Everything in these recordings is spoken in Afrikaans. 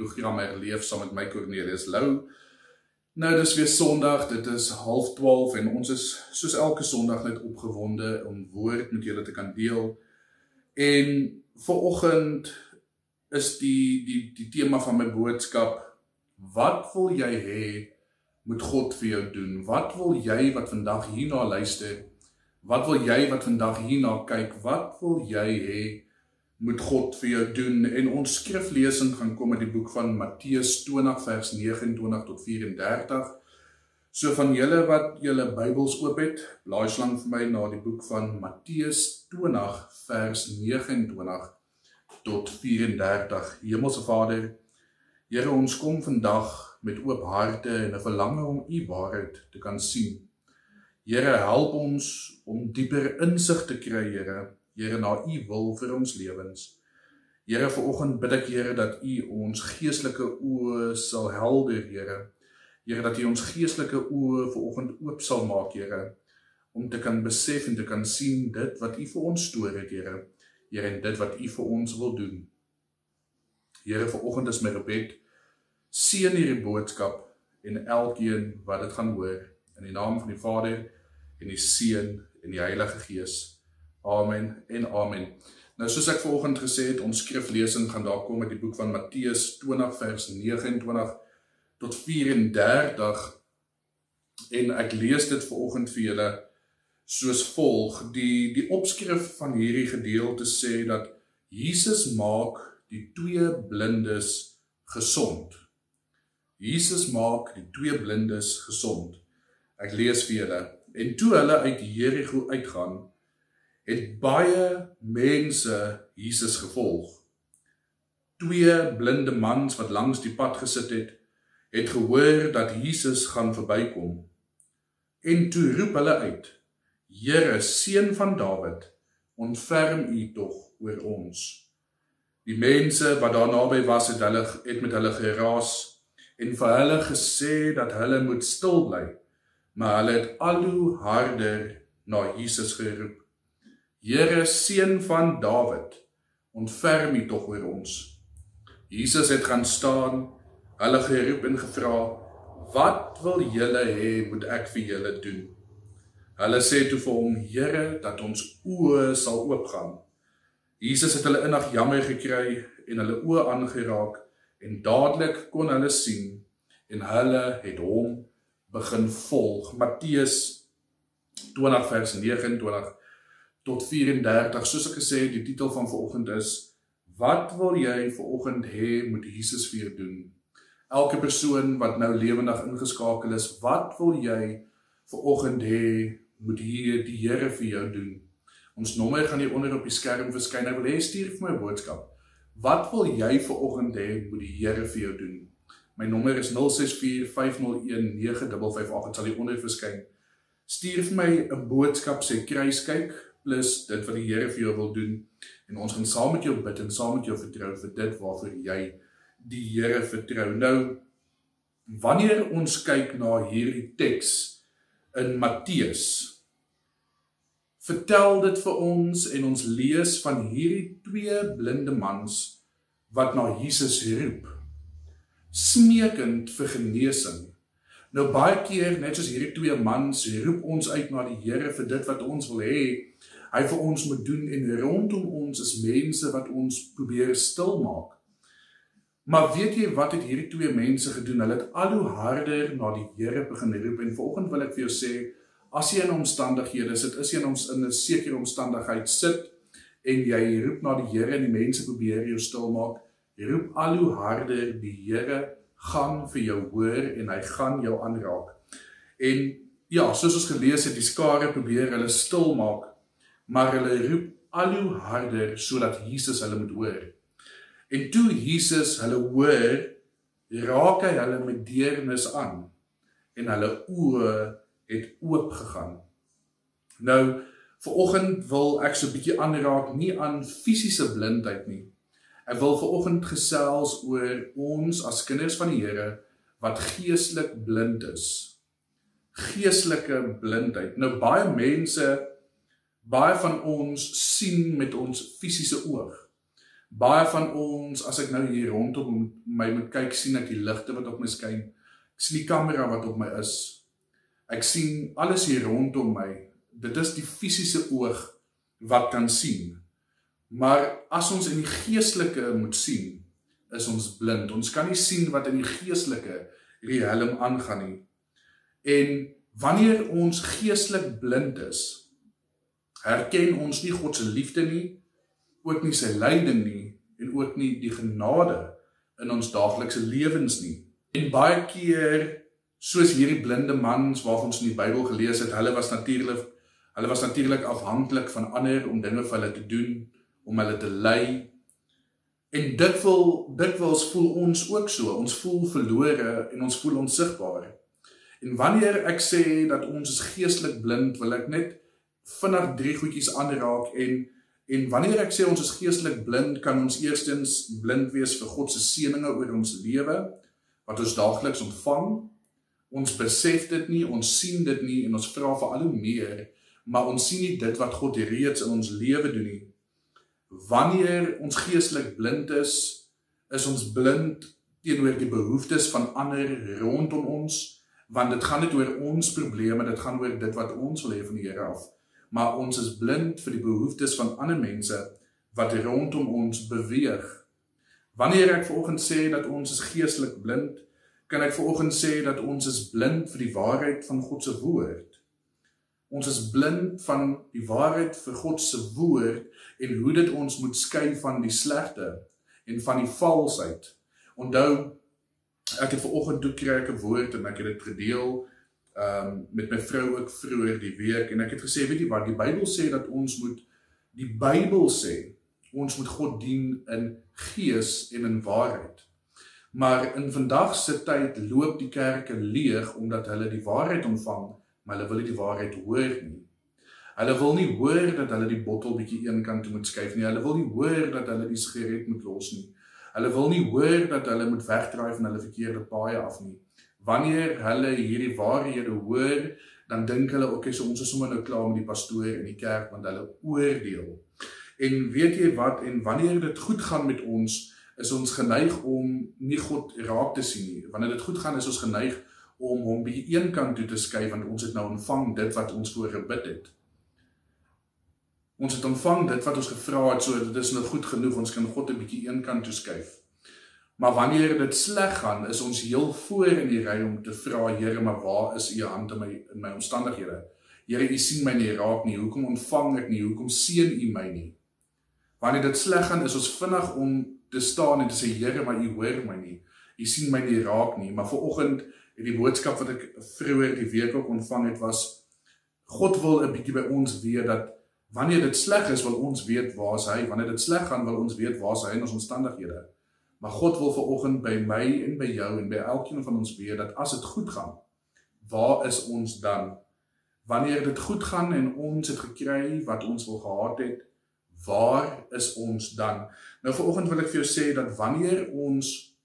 program herleef saam met my Cornelius Lou. Nou, dis weer Sondag, dit is 11:30 en ons is soos elke Sondag net opgewonde om woord met julle te kan deel. En vanoggend is die tema van my boodskap, wat wil jy hê moet God vir jou doen? Wat wil jy wat vandag hierna luister? Wat wil jy wat vandag hierna kyk? Wat wil jy hê moet God vir jou doen? En ons skriflesing gaan kom uit die boek van Matteus 20 vers 29 tot 34. So van julle wat julle Bybels oop het, blaai slang vir my na die boek van Matteus 20 vers 29 tot 34. Hemelse Vader, Here, ons kom vandag met oop harte en 'n verlange om U waarheid te kan sien. Here, help ons om dieper insig te kry, Here, na U wil vir ons lewens. Here, vanoggend bid ek, Here, dat U ons geestelike oë sal helder, Here. Here, dat U ons geestelike oë vanoggend oop sal maak, Here, om te kan besef en te kan sien dit wat U vir ons stoor het, Here. Here, en dit wat U vir ons wil doen. Here, vanoggend is my gebed, seën hierdie boodskap en elkeen wat dit gaan hoor, in die naam van die Vader, en die Seun, en die Heilige Gees. Amen en amen. Nou, soos ek vanoggend gesê het, ons skriflesing gaan daar kom uit die boek van Matteus 20 vers 29 tot 34, en ek lees dit vanoggend vir julle soos volg. Die opskrif van hierdie gedeelte sê dat Jesus maak die 2 blindes gesond. Jesus maak die 2 blindes gesond. Ek lees vir julle. En toe hulle uit Jericho uitgaan, het baie mense Jesus gevolg. 2 blinde mans wat langs die pad gesit het gehoor dat Jesus gaan verbykom. En toe roep hulle uit, Here, Seun van Dawid, ontferm U tog oor ons. Die mense wat daar naby was, het met hulle geraas en vir hulle gesê dat hulle moet stil bly, maar hulle het al hoe harder na Jesus geroep. Here, Seun van Dawid, ontferm U tog oor ons. Jesus het gaan staan, hulle geroep en gevra, wat wil julle hê moet ek vir julle doen? Hulle sê toe vir hom, Here, dat ons oë sal oopgaan. Jesus het hulle innig jammer gekry en hulle oë aangeraak en dadelik kon hulle sien en hulle het hom begin volg. Matteus 20 vers 29 tot 34, soos ek gesê het, die titel van vanoggend is, wat wil jy vanoggend hê moet Jesus vir jou doen? Elke persoon wat nou lewendig ingeskakel is, wat wil jy vanoggend hê moet die Here vir jou doen? Ons nommer gaan hier onder op die skerm verskyn. Ek wil hê stuur vir my boodskap. Wat wil jy vanoggend hê moet die Here vir jou doen? My nommer is 064-501-9558, dit sal hier onder verskyn. Stuur vir my 'n boodskap, sê kruiskyk, plus dit wat die Here vir jou wil doen. En ons gaan saam met jou bid en saam met jou vertrou vir dit waarvoor jy die Here vertrou. Nou, wanneer ons kyk na hierdie teks in Matteus, vertel dit vir ons en ons lees van hierdie 2 blinde mans wat na Jesus roep, smeekend vir genesing. Nou baie keer, net soos hierdie 2 mans, roep ons uit na die Here vir dit wat ons wil hê, hy vir ons moet doen, en rondom ons is mense wat ons probeer stil maak. Maar weet jy wat het hierdie 2 mense gedoen? Hulle het al hoe harder na die Here begin roep, en vanoggend wil ek vir jou sê, as jy in omstandighede sit, is jy in 'n sekere omstandigheid sit, en jy roep na die Here en die mense probeer jou stil maak, roep al hoe harder, die Here gaan vir jou hoor en hy gaan jou aanraak. En ja, soos ons gelees het, die skare probeer hulle stil maak, maar hulle roep al hoe harder sodat Jesus hulle moet hoor. En toe Jesus hulle hoor, raak hy hulle met deernis aan en hulle oë het oop gegaan. Nou, vanoggend wil ek so 'n bietjie aanraak, nie aan fisiese blindheid nie. Ek wil vanoggend gesels oor ons as kinders van die Here wat geestelik blind is. Geestelike blindheid. Nou baie mense, baie van ons sien met ons fisiese oog. Baie van ons, as ek nou hier rondom my moet kyk, sien ek die ligte wat op my skyn. Ek sien die kamera wat op my is. Ek sien alles hier rondom my. Dit is die fisiese oog wat kan sien. Maar as ons in die geestelike moet sien, is ons blind. Ons kan nie sien wat in die geestelike riem aangaan nie. En wanneer ons geestelik blind is, herken ons nie God se liefde nie, ook nie sy lyding nie, en ook nie die genade in ons daaglikse lewens nie. En baie keer, soos hierdie blinde mans waarvan ons in die Bybel gelees het, hulle was natuurlik afhanklik van ander om dinge vir hulle te doen, om hulle te lei. En dikwels voel ons ook so, ons voel verlore en ons voel onsigbaar. En wanneer ek sê dat ons is geestelik blind, wil ek net vinnig 3 goedjies aanraak en wanneer ek sê ons is geestelik blind, kan ons eerstens blind wees vir God se seëninge oor ons lewe, wat ons daagliks ontvang. Ons besef dit nie, ons sien dit nie en ons vra vir al hoe meer, maar ons sien nie dit wat God reeds in ons lewe doen nie. Wanneer ons geestelik blind is ons blind teenoor die behoeftes van ander rondom ons, want dit gaan niet oor ons probleme, dit gaan oor dit wat ons wil hê van die Here af. Maar ons is blind vir die behoeftes van ander mense wat rondom ons beweeg. Wanneer ek vanoggend sê dat ons is geestelik blind, kan ek vanoggend sê dat ons is blind vir die waarheid van God se woord. Ons is blind van die waarheid vir God se woord en hoe dit ons moet skei van die slegte en van die valsheid. Onthou, ek het vanoggend toe kry ek 'n woord en ek het dit gedeel met my vrou ook vroeër die week en ek het gesê, weet jy wat, die Bybel sê dat ons moet God dien in gees en in waarheid. Maar in vandag se tyd loop die kerke leeg omdat hulle die waarheid ontvang, maar hulle wil nie die waarheid hoor nie. Hulle wil nie hoor dat hulle die bottel bietjie een kant toe moet skuif nie. Hulle wil nie hoor dat hulle die sigaret moet los nie. Hulle wil nie hoor dat hulle moet wegdraai van hulle verkeerde paaie af nie. Wanneer hulle hierdie waarhede hoor, dan dink hulle, okay, so ons is sommer nou klaar met die pastoor en die kerk, want hulle oordeel. En weet jy wat, en wanneer dit goed gaan met ons, is ons geneig om nie God raak te sien nie. Wanneer dit goed gaan, is ons geneig om hom by een kant toe te skuif, want ons het nou ontvang dit wat ons voor gebid het. Ons het ontvang dit wat ons gevra het, so dit is nou goed genoeg, ons kan God 'n bietjie een kant toe skuif. Maar wanneer dit sleg gaan, is ons heel voor in die ry om te vra, Here, maar waar is u hand in my omstandighede? Here, u sien my nie raak nie, hoekom ontvang ek nie, hoekom seën u my nie? Wanneer dit sleg gaan, is ons vinnig om te staan en te sê, Here, maar u hoor my nie, u sien my nie raak nie. Maar vanoggend het die boodskap wat ek vroeër die week ook ontvang het, was, God wil 'n bietjie by ons weet dat wanneer dit sleg is, wil ons weet waar is hy. Wanneer dit sleg gaan, wil ons weet waar is hy in ons omstandighede. Maar God wil vanoggend by my en by jou en by elkeen van ons weet dat as dit goed gaan, waar is ons dan? Wanneer dit goed gaan en ons het gekry wat ons wil gehad het, waar is ons dan? Nou vanoggend wil ek vir jou sê dat wanneer ons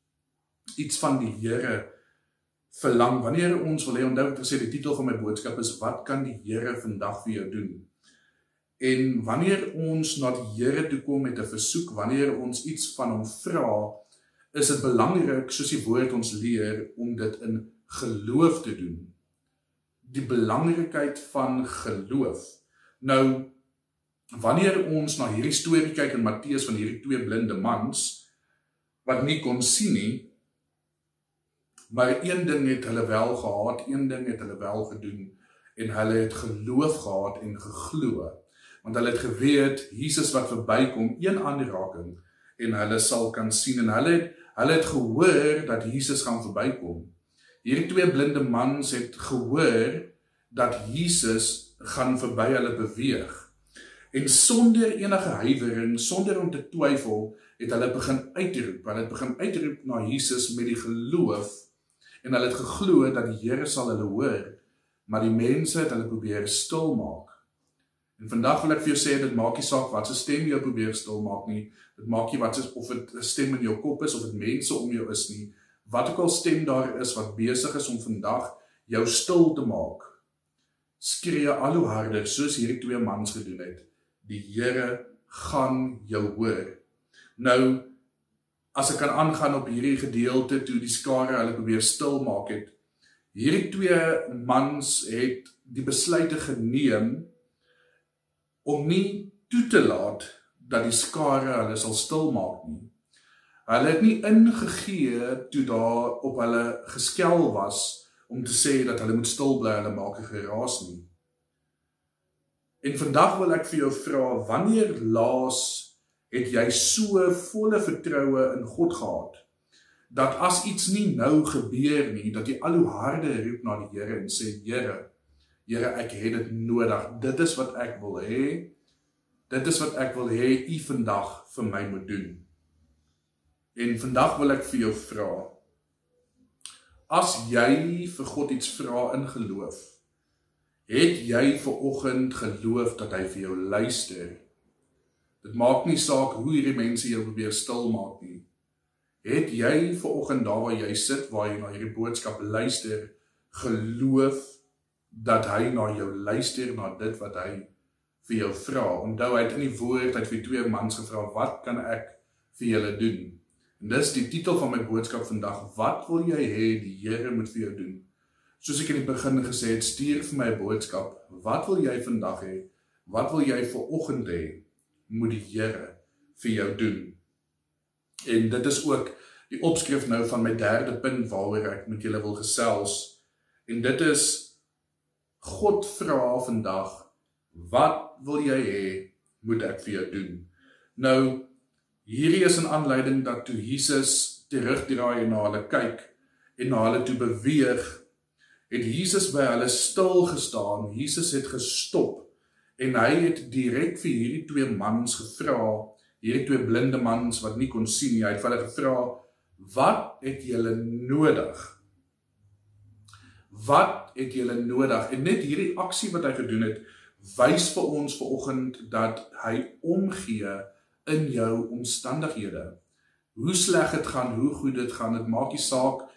iets van die Here verlang, wanneer ons wil hê, onthou ek gesê die titel van my boodskap is, wat kan die Here vandag vir jou doen? En wanneer ons na die Here toe kom met 'n versoek, wanneer ons iets van hom vra, is dit belangrik, soos die woord ons leer, om dit in geloof te doen. Die belangrikheid van geloof. Nou, wanneer ons na hierdie storie kyk in Matteus van hierdie 2 blinde mans, wat nie kon sien nie, maar een ding het hulle wel gehad, een ding het hulle wel gedoen, en hulle het geloof gehad en geglo. Want hulle het geweet, Jesus wat verbykom, een aanraking, en hulle sal kan sien, en hulle het gehoor dat Jesus gaan verbykom. Hierdie 2 blinde mans het gehoor dat Jesus gaan verby hulle beweeg. En sonder enige huiwering, sonder om te twyfel, het hulle begin uitroep. Hulle het begin uitroep na Jesus met die geloof, en hulle het geglo dat die Here sal hulle hoor, maar die mense het hulle probeer stil maak. En vandag wil ek vir jou sê, dit maak nie saak wat se stem jou probeer stil maak nie, dit maak nie of dit 'n stem in jou kop is, of dit mense om jou is nie, wat ook al stem daar is, wat besig is om vandag jou stil te maak, skree al hoe harder, soos hierdie 2 mans gedoen het, die Here gaan jou hoor. Nou, as ek kan aangaan op hierdie gedeelte, toe die skare hulle probeer stil maak het, hierdie 2 mans het die besluite geneem om nie toe te laat dat die skare hulle sal stil maak nie. Hulle het nie ingegee toe daar op hulle geskel was om te sê dat hulle moet stil bly, hulle maak 'n geraas nie. En vandag wil ek vir jou vra, wanneer laas het jy so volle vertroue in God gehad, dat as iets nie nou gebeur nie, dat jy al hoe harder roep na die Here en sê, Here, ek het dit nodig, dit is wat ek wil hê, dit is wat ek wil hê, U vandag vir my moet doen. En vandag wil ek vir jou vra, as jy vir God iets vra in geloof, het jy vanoggend geloof dat hy vir jou luister? Dit maak nie saak hoe hierdie mense jou probeer stil maak nie. Het jy vanoggend daar waar jy sit, waar jy na hierdie boodskap luister, geloof dat hy na jou luister, na dit wat hy vir jou vra? Onthou, hy het in die woord, hy het vir 2 mans gevra, wat kan ek vir julle doen? En dis die titel van my boodskap vandag, wat wil jy hê die Here moet vir jou doen? Soos ek in die begin gesê het, stuur vir my 'n boodskap, wat wil jy vandag hê? Wat wil jy vanoggend hê? Moet die Here vir jou doen? En dit is ook die opskrif nou van my 3de punt waaroor ek met julle wil gesels. En dit is, God vra vandag, wat wil jy hê, moet ek vir jou doen? Nou, hierdie is 'n aanleiding dat toe Jesus terugdraai en na hulle kyk, en na hulle toe beweeg, het Jesus by hulle stil gestaan, Jesus het gestop, en hy het direk vir hierdie 2 mans gevra, hierdie 2 blinde mans wat nie kon sien nie, hy het vir hulle gevra, wat het julle nodig? Wat het julle nodig? En net hierdie aksie wat hy gedoen het, wys vir ons vanoggend dat hy omgee in jou omstandighede. Hoe sleg dit gaan, hoe goed dit gaan, dit maak nie saak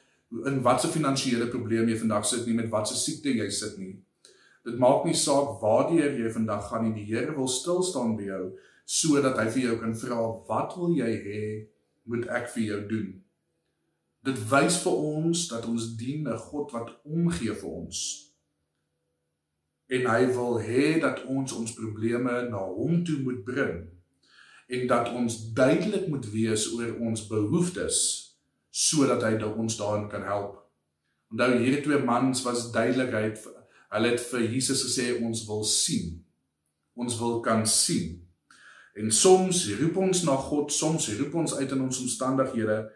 in watse finansiële probleem jy vandag sit nie, met watse siekte jy sit nie. Dit maak nie saak waardeur jy vandag gaan nie, die Here wil stil staan by jou, sodat hy vir jou kan vra, wat wil jy hê, moet ek vir jou doen? Dit wys vir ons dat ons dien 'n God wat omgee vir ons. En hy wil hê dat ons probleme na hom toe moet bring. En dat ons duidelik moet wees oor ons behoeftes, sodat hy ons daarin kan help. Onthou, hierdie 2 mans was duidelikheid, hulle het vir Jesus gesê, ons wil sien, ons wil kan sien. En soms roep ons na God, soms roep ons uit in ons omstandighede,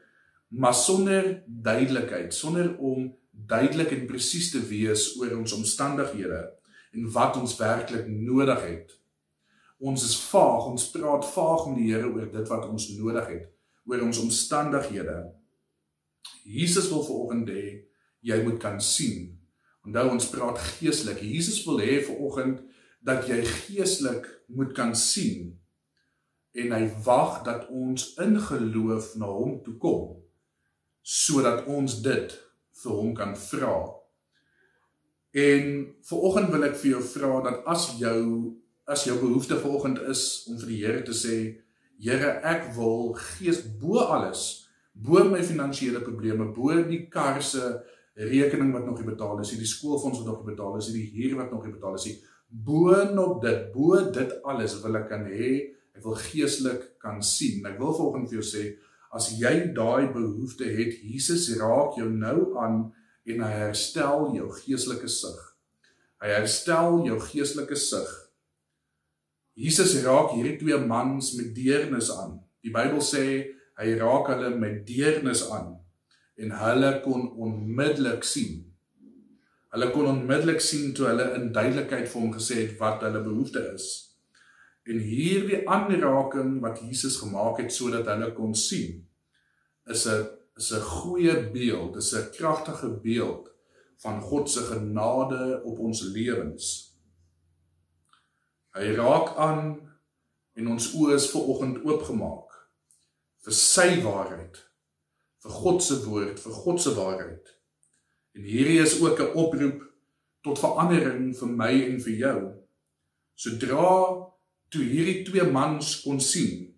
maar sonder duidelikheid, sonder om duidelik en presies te wees oor ons omstandighede, en wat ons werklik nodig het. Ons is vaag, ons praat vaag met die Here oor dit wat ons nodig het, oor ons omstandighede. Jesus wil vanoggend hê, jy moet kan sien. Onthou, ons praat geestelik. Jesus wil hê vanoggend dat jy geestelik moet kan sien. En hy wag dat ons in geloof na hom toe kom, sodat ons dit vir hom kan vra. En vanoggend wil ek vir jou vra dat as jou behoefte vanoggend is om vir die Here te sê, Here, ek wil gees bo alles, bo my finansiële probleme, bo die kar se rekening wat nog nie betaal is, die skoolfonds wat nog nie betaal is, die huur wat nog nie betaal is, bo dit alles wil ek kan hê, ek wil geestelik kan sien. Ek wil vanoggend vir jou sê, as jy daai behoefte het, Jesus raak jou nou aan en hy herstel jou geestelike sig. Hy herstel jou geestelike sig. Jesus raak hierdie 2 mans met deernis aan. Die Bybel sê, hy raak hulle met deernis aan en hulle kon onmiddellik sien. Hulle kon onmiddellik sien toe hulle in duidelikheid vir hom gesê het wat hulle behoefte is. En hierdie aanraking wat Jesus gemaak het sodat hulle kon sien, is 'n goeie beeld, is 'n kragtige beeld van God se genade op ons lewens. Hy raak aan en ons oë is vanoggend oopgemaak vir sy waarheid, vir God se woord, vir God se waarheid. En hierdie is ook 'n oproep tot verandering vir my en vir jou. Sodra toe hierdie 2 mans kon sien,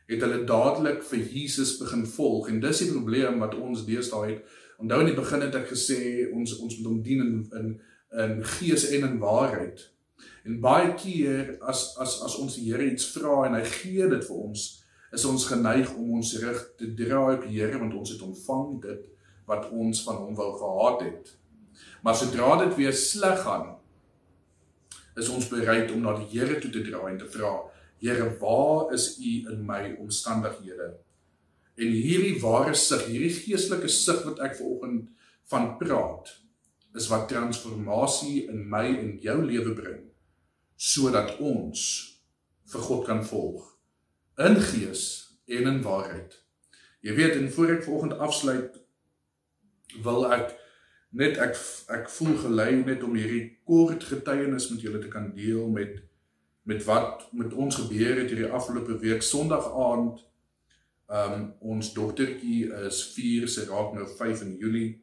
het hulle dadelik vir Jesus begin volg. En dis die probleem wat ons deesdae het. Onthou in die begin het ek gesê, ons moet hom dien in gees en in waarheid. En baie keer, as ons die Here iets vra en hy gee dit vir ons, is ons geneig om ons rug te draai op die Here, want ons het ontvang dit wat ons van hom wou gehad het. Maar sodra dit weer sleg gaan, is ons bereid om na die Here toe te draai en te vra, Here, waar is U in my omstandighede? En hierdie ware sig, hierdie geestelike sig wat ek vanoggend van praat, is wat transformasie in my en jou lewe bring, sodat ons vir God kan volg, in gees en in waarheid. Jy weet, en voor ek vanoggend afsluit, wil ek voel gelei net om hierdie kort getuienis met julle te kan deel met wat met ons gebeur het hierdie afgelope week. Sondag aand, ons dogtertjie is 4, sy raak nou 5 in Julie,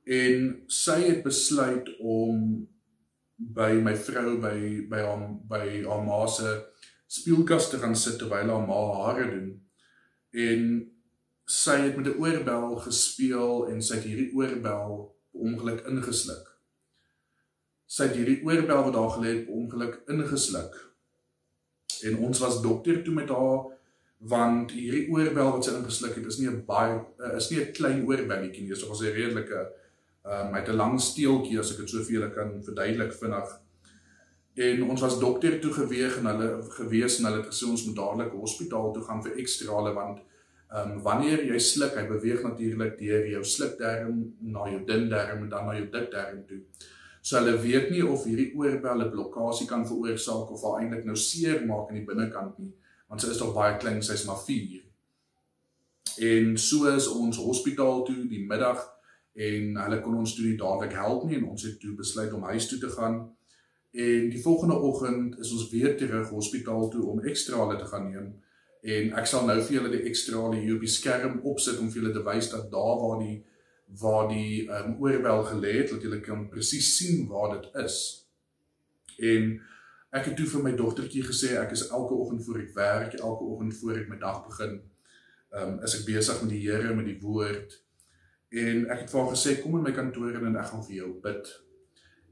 en sy het besluit om by my vrou, by haar ma se speelkas te gaan sit terwyl haar ma hare doen. En sy het met 'n oorbel gespeel en sy het hierdie oorbel per ongeluk ingesluk. Sy het hierdie oorbel wat daar gelê het per ongeluk ingesluk. En ons was dokter toe met haar, want hierdie oorbel wat sy ingesluk het is nie 'n klein oorbelletjie nie, so was 'n redelike met 'n lang steeltjie, as ek dit so vir julle kan verduidelik vinnig. En ons was dokter toe gewees en hulle het gesê ons moet dadelik hospitaal toe gaan vir ekstrale, want wanneer jy sluk, hy beweeg natuurlik deur jou slukdarm na jou dundarm en dan na jou dikdarm toe. So hulle weet nie of hierdie oorbel 'n blokkasie kan veroorsaak of haar eintlik nou seer maak in die binnekant nie, want sy is nog baie klein, sy is maar 4. En so is ons hospitaal toe die middag, en hulle kon ons toe nie dadelik help nie, en ons het toe besluit om huis toe te gaan. En die volgende oggend is ons weer terug hospitaal toe om ekstrale te gaan neem. En ek sal nou vir julle die ekstrale hier op die skerm opsit om vir julle te wys dat daar waar die oorbel gelê het, dat julle kan presies sien waar dit is. En ek het toe vir my dogtertjie gesê, ek is elke oggend voor ek werk, elke oggend voor ek my dag begin, is ek besig met die Here, met die woord. En ek het vir haar gesê, kom in my kantoor en ek gaan vir jou bid.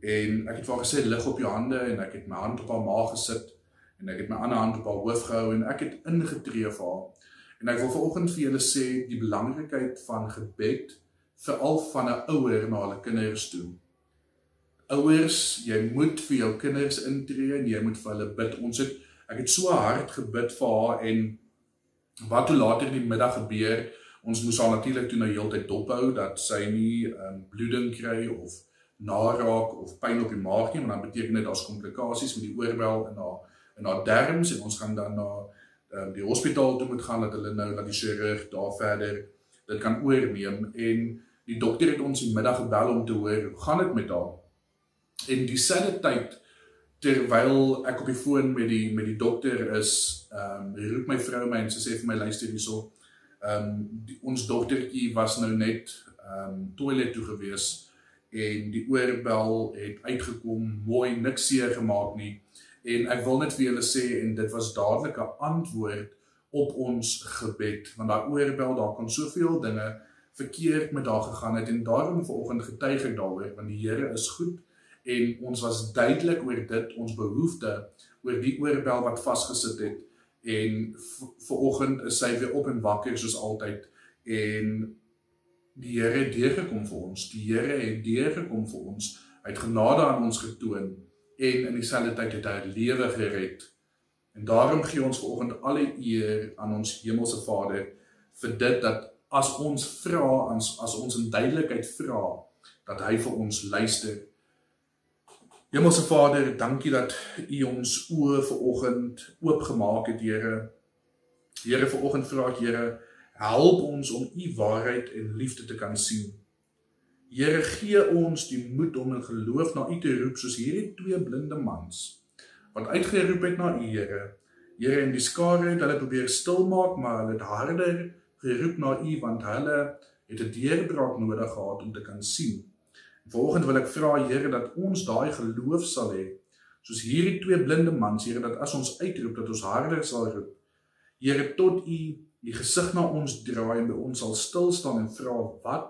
En ek het vir haar gesê, lig op jou hande, en ek het my hand op haar maag gesit, en ek het my ander hand op haar hoof gehou, en ek het ingetree vir haar. En ek wil vanoggend vir julle sê, die belangrikheid van gebed, veral van 'n ouer na hulle kinders toe. Ouers, jy moet vir jou kinders intree, en jy moet vir hulle bid. Ek het so hard gebid vir haar, en wat toe later in die middag gebeur, ons moes haar natuurlik toe nou heeltyd dophou, dat sy nie bloeding kry, of naraak, of pyn op die maag nie, want dan beteken dit daar's komplikasies met die oorbel in haar darmes, en ons gaan dan na die hospitaal toe moet gaan, dat hulle nou, dat die chirurg daar verder dit kan oorneem, en die dokter het ons die middag gebel om te hoor, hoe gaan dit met haar? En dieselfde tyd, terwyl ek op die foon met die dokter is, roep my vrou my en sy sê vir my, luister hierso, ons dogtertjie was nou net toilet toe gewees, en die oorbel het uitgekom, mooi, niks seer gemaak nie, en ek wil net vir julle sê, en dit was dadelik 'n antwoord op ons gebed, want daai oorbel, daar kon soveel dinge verkeerd met haar gegaan het, en daarom vanoggend getuig ek daaroor, want die Here is goed, en ons was duidelik oor dit, ons behoefte, oor die oorbel wat vasgesit het, en vanoggend is sy weer op en wakker soos altyd, en die Here het deurgekom vir ons, hy het genade aan ons getoon, en in dieselfde tyd het hy lewe gered, en daarom gee ons vanoggend alle eer aan ons hemelse Vader, vir dit dat as ons vra, as ons in duidelikheid vra, dat hy vir ons luister. Hemelse Vader, dankie dat U ons oë vanoggend oopgemaak het, Here. Here, vanoggend vra ek, Here, help ons om U waarheid en liefde te kan sien. Here, gee ons die moed om in geloof na U te roep, soos hierdie 2 blinde mans, wat uitgeroep het na U, Here. Here, en die skare het hulle probeer stilmaak, maar hulle het harder geroep na U, want hulle het 'n deurbraak nodig gehad om te kan sien. Vanoggend wil ek vra, Here, dat ons daai geloof sal hê, soos hierdie 2 blinde mans, Here, dat as ons uitroep, dat ons harder sal roep. Here, tot U die gesig na ons draai en by ons sal stil staan en vra, wat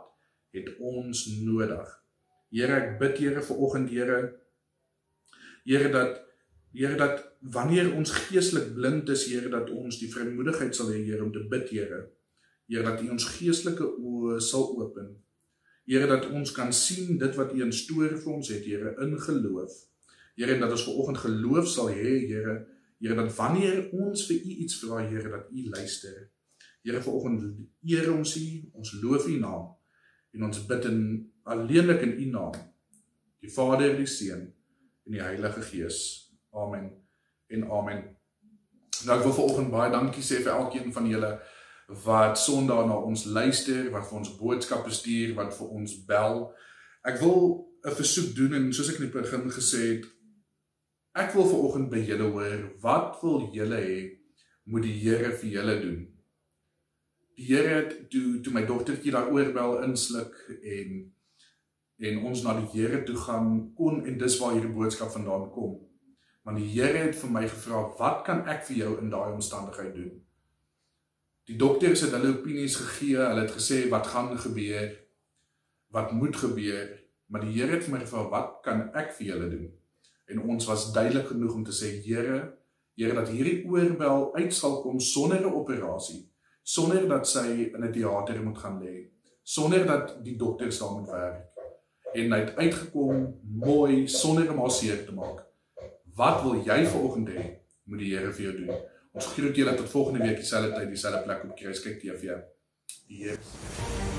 het ons nodig? Here, ek bid, Here, vanoggend, Here, dat wanneer ons geestelik blind is, Here, dat ons die vrymoedigheid sal hê, Here, om te bid, Here, dat U ons geestelike oë sal open. Here, dat ons kan sien dit wat U in store vir ons het, Here, in geloof. Here, dat ons vanoggend geloof sal hê, Here, dat wanneer ons vir U iets vra, Here, dat U luister. Here, vanoggend eer ons U, ons loof U naam, en ons bid alleenlik in U naam, die Vader, die Seun, en die Heilige Gees. Amen en amen. Nou, ek wil vanoggend baie dankie sê vir elkeen van julle wat Sondag na ons luister, wat vir ons boodskappe stuur, wat vir ons bel. Ek wil 'n versoek doen, en soos ek in die begin gesê het, ek wil vanoggend by julle hoor, wat wil julle hê, moet die Here vir julle doen? Die Here het, toe my dogtertjie daar oorbel insluk, en ons na die Here toe gaan kon, en dis waar hierdie boodskap vandaan kom. Want die Here het vir my gevra, wat kan ek vir jou in daai omstandigheid doen? Die dokters het hulle opinies gegee, hulle het gesê, wat gaan gebeur, wat moet gebeur, maar die Here het vir my gevra, wat kan ek vir julle doen? En ons was duidelik genoeg om te sê, Here, dat hierdie oorbel uit sal kom sonder 'n operasie, sonder dat sy in 'n teater moet gaan lê, sonder dat die dokters daar moet werk. En hy het uitgekom, mooi, sonder om haar seer te maak. Wat wil jy vanoggend hê, moet die Here vir jou doen? Ons groet julle tot volgende week, dieselfde tyd, dieselfde plek op Kruiskyk TV. Die Here